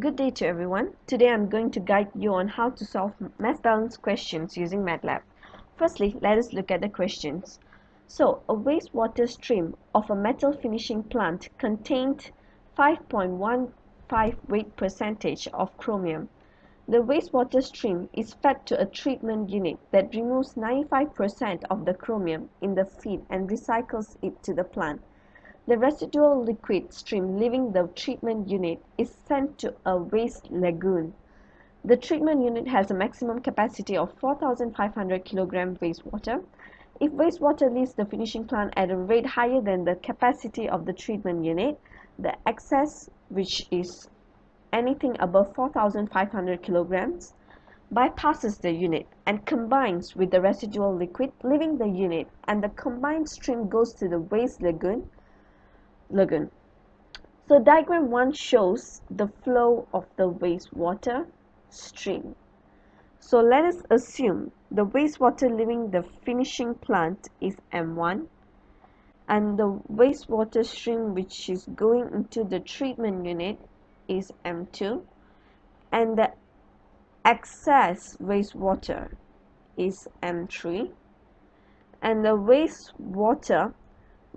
Good day to everyone. Today I'm going to guide you on how to solve mass balance questions using MATLAB. Firstly, let us look at the questions. So, a wastewater stream of a metal finishing plant contained 5.15 weight percentage of chromium. The wastewater stream is fed to a treatment unit that removes 95% of the chromium in the feed and recycles it to the plant. The residual liquid stream leaving the treatment unit is sent to a waste lagoon. The treatment unit has a maximum capacity of 4,500 kg wastewater. If wastewater leaves the finishing plant at a rate higher than the capacity of the treatment unit, the excess, which is anything above 4,500 kilograms, bypasses the unit and combines with the residual liquid leaving the unit, and the combined stream goes to the waste lagoon. So diagram 1 shows the flow of the wastewater stream. So let us assume the wastewater leaving the finishing plant is M1 and the wastewater stream which is going into the treatment unit is M2 and the excess wastewater is M3 and the wastewater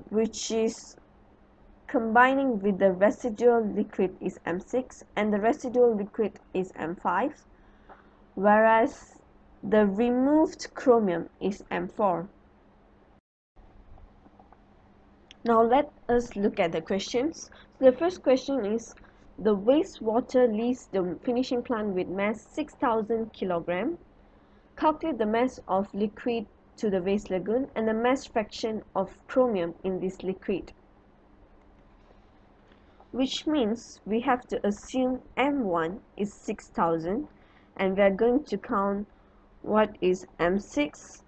which is combining with the residual liquid is M6 and the residual liquid is M5, whereas the removed chromium is M4. Now let us look at the questions. So the first question is, the wastewater leaves the finishing plant with mass 6,000 kg. Calculate the mass of liquid to the waste lagoon and the mass fraction of chromium in this liquid. Which means we have to assume M1 is 6,000 and we are going to count what is M6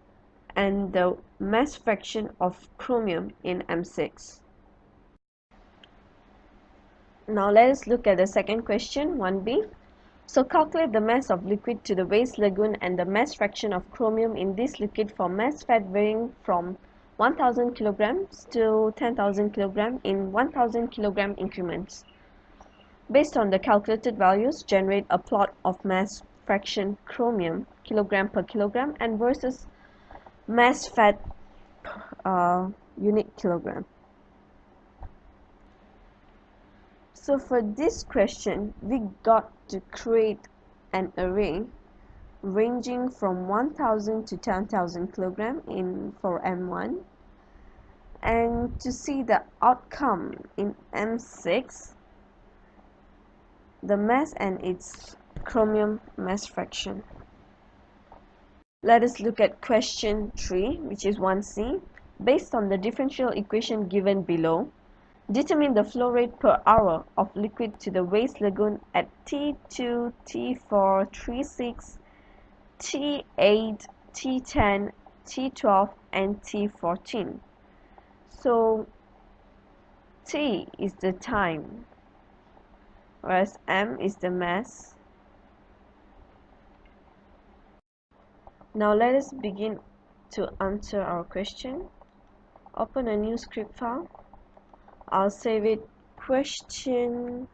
and the mass fraction of chromium in M6. Now let us look at the second question, 1b. So calculate the mass of liquid to the waste lagoon and the mass fraction of chromium in this liquid for mass fed varying from 1,000 kilograms to 10,000 kilograms in 1,000 kilogram increments. Based on the calculated values, generate a plot of mass fraction chromium kilogram per kilogram and versus mass fed unit kilogram. So for this question, we got to create an array ranging from 1,000 to 10,000 kg for M1, and to see the outcome in M6, the mass and its chromium mass fraction. Let us look at question 3, which is 1c. Based on the differential equation given below, determine the flow rate per hour of liquid to the waste lagoon at T2, T4, T6, T8, T10, T12 and T14. So T is the time, whereas M is the mass. Now let us begin to answer our question. Open a new script file. I'll save it question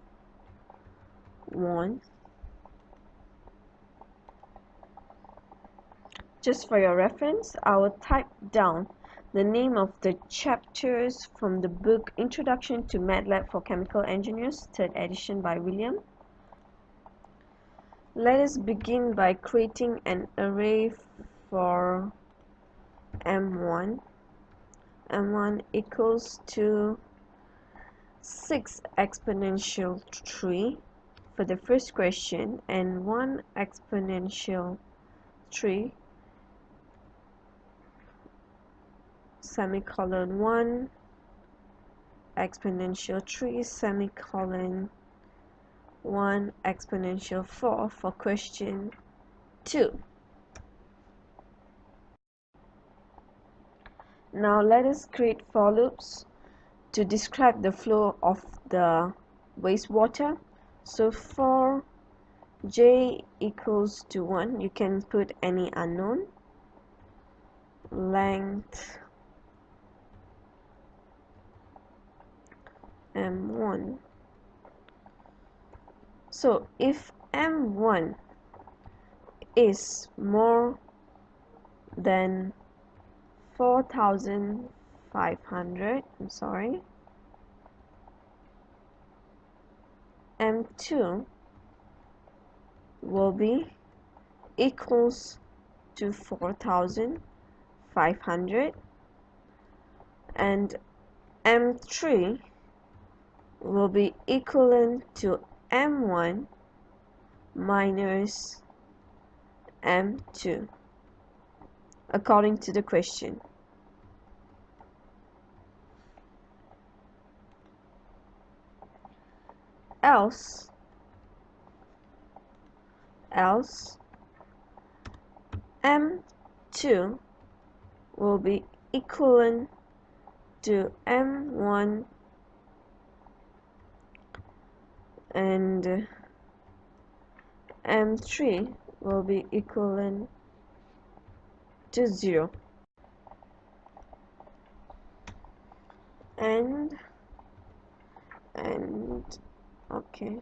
1. Just for your reference, I will type down the name of the chapters from the book Introduction to MATLAB for Chemical Engineers, 3rd edition by William. Let us begin by creating an array for M1. M1 equals to 6 exponential 3 for the first question and 1 exponential 3 semicolon 1 exponential 3 semicolon 1 exponential 4 for question 2. Now let us create for loops to describe the flow of the wastewater. So for j equals to 1, you can put any unknown, length M1, So if M1 is more than 4,500, I'm sorry, M2 will be equals to 4,500, and M3 will be equivalent to M1 minus M2 according to the question. Else M2 will be equivalent to M1 and M3 will be equivalent to 0. And okay,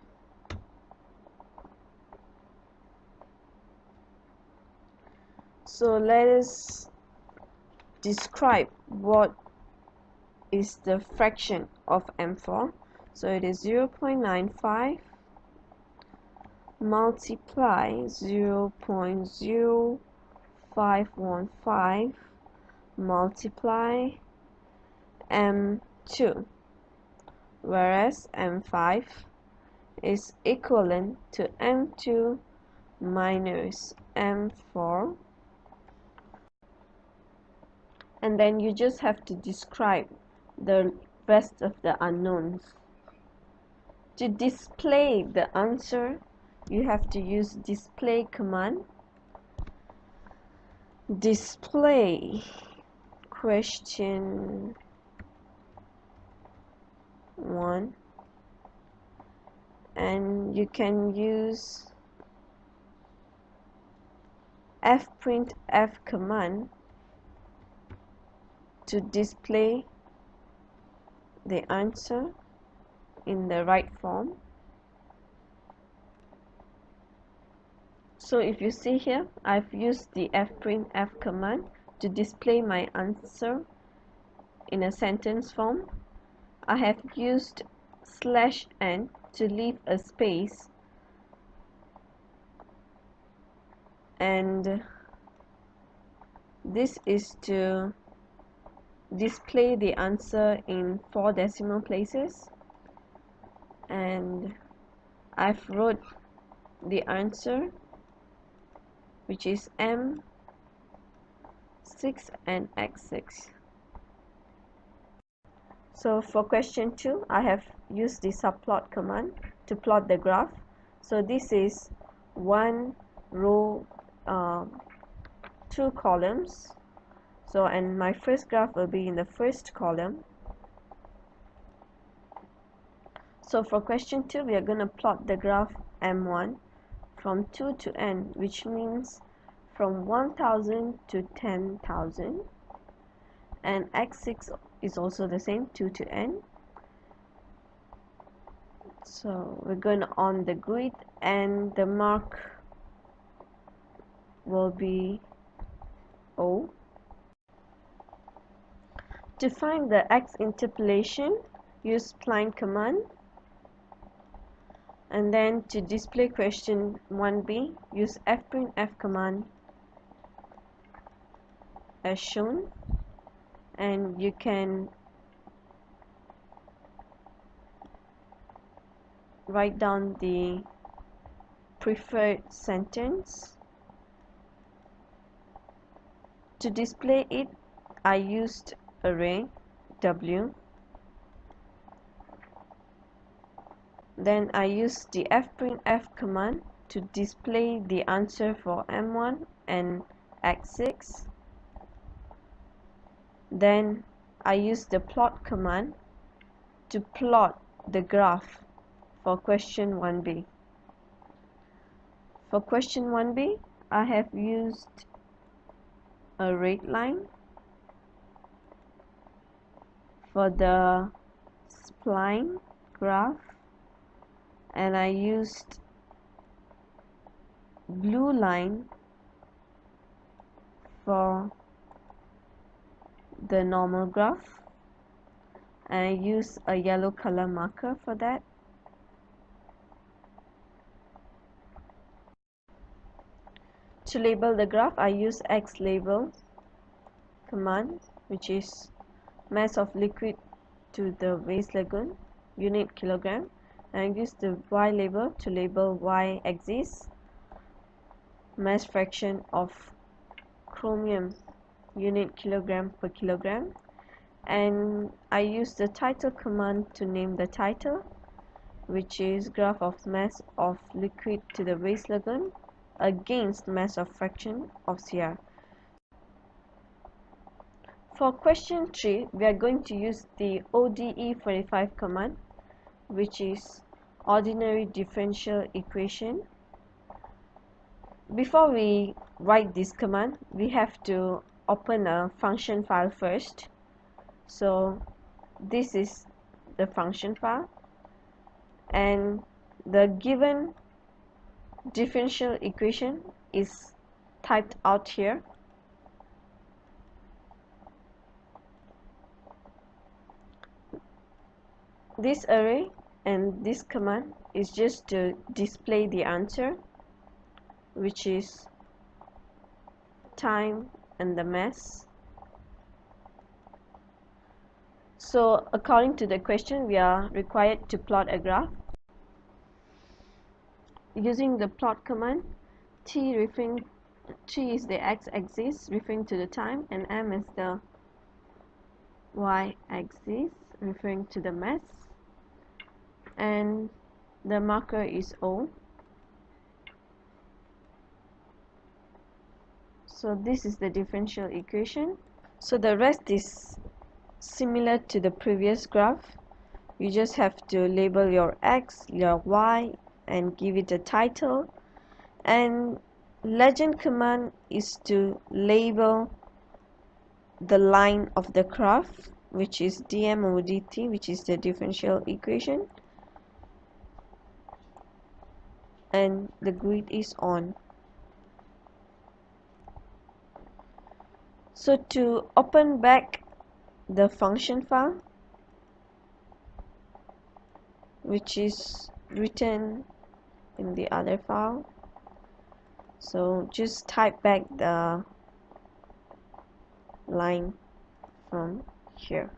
so let us describe what is the fraction of M4. So it is 0.95 multiply 0.0515 multiply M2, whereas M5 is equivalent to M2 minus M4, and then you just have to describe the rest of the unknowns. To display the answer, you have to use display command. Display question 1, and you can use fprintf command to display the answer in the right form. So if you see here, I've used the fprintf command to display my answer in a sentence form. I have used /n to leave a space, and this is to display the answer in 4 decimal places, and I've wrote the answer, which is M6 and X6. So for question 2, I have used the subplot command to plot the graph. So this is 1 row, 2 columns. So, and my first graph will be in the first column. So for question 2, we are going to plot the graph M1 from 2 to n, which means from 1000 to 10,000, and X6 is also the same, 2 to n. So we're going on the grid, and the mark will be O. To find the X interpolation, use spline command, and then to display question 1b, use fprintf command as shown, and you can write down the preferred sentence. To display it, I used array W. Then I used the fprintf command to display the answer for M1 and X6. Then I used the plot command to plot the graph for question 1b. For question 1b, I have used a red line for the spline graph, and I used blue line for the normal graph, and I use a yellow color marker for that. To label the graph, I use X label command, which is mass of liquid to the waste lagoon, unit kilogram, and I use the Y label to label Y axis, mass fraction of chromium, unit kilogram per kilogram, and I use the title command to name the title, which is graph of mass of liquid to the waste lagoon against mass of fraction of CR. For question 3, we are going to use the ODE45 command, which is ordinary differential equation. Before we write this command, we have to open a function file first. So this is the function file, and the given differential equation is typed out here. This array and this command is just to display the answer, which is time and the mass. So according to the question, we are required to plot a graph. Using the plot command, T is the x-axis referring to the time, and M is the y-axis referring to the mass, and the marker is O. So this is the differential equation. So the rest is similar to the previous graph. You just have to label your x, your y, and give it a title. And legend command is to label the line of the graph, which is dm over dt, which is the differential equation, and the grid is on. So to open back the function file, which is written in the other file, so just type back the line from here.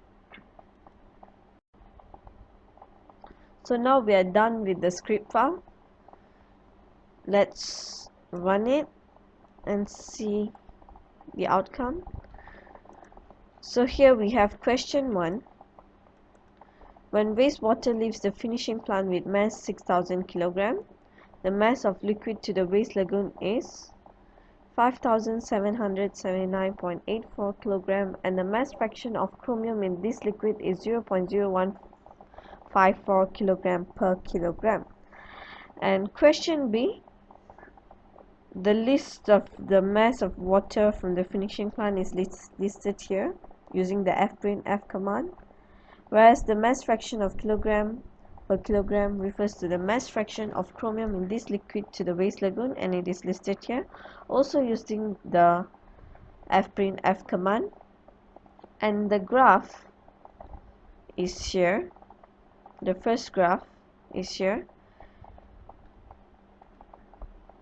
So now we are done with the script file. Let's run it and see the outcome. So here we have question 1. When wastewater leaves the finishing plant with mass 6,000 kg, the mass of liquid to the waste lagoon is 5,779.84 kg, and the mass fraction of chromium in this liquid is 0.0154 kg per kilogram. And question B, the list of the mass of water from the finishing plant is listed here using the fprintf command, whereas the mass fraction of kilogram per kilogram refers to the mass fraction of chromium in this liquid to the waste lagoon, and it is listed here also using the fprintf command. And the graph is here. The first graph is here.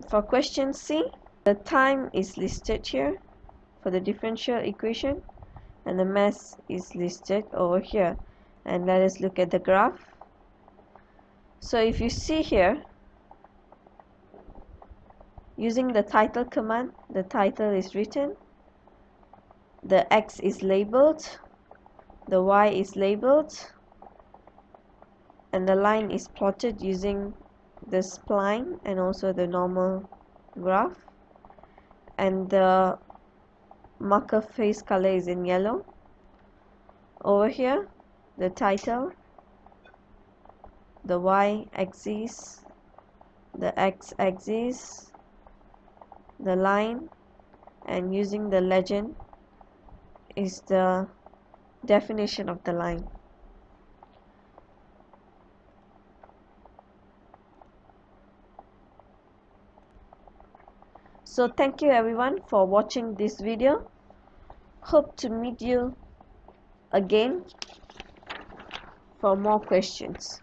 For question C, the time is listed here for the differential equation, and the mass is listed over here. And let us look at the graph. So if you see here, using the title command, the title is written, the X is labeled, the Y is labeled, and the line is plotted using the spline and also the normal graph, and the marker face color is in yellow. Over here, the title, the y-axis, the x-axis, the line, and using the legend is the definition of the line. So thank you everyone for watching this video. Hope to meet you again for more questions.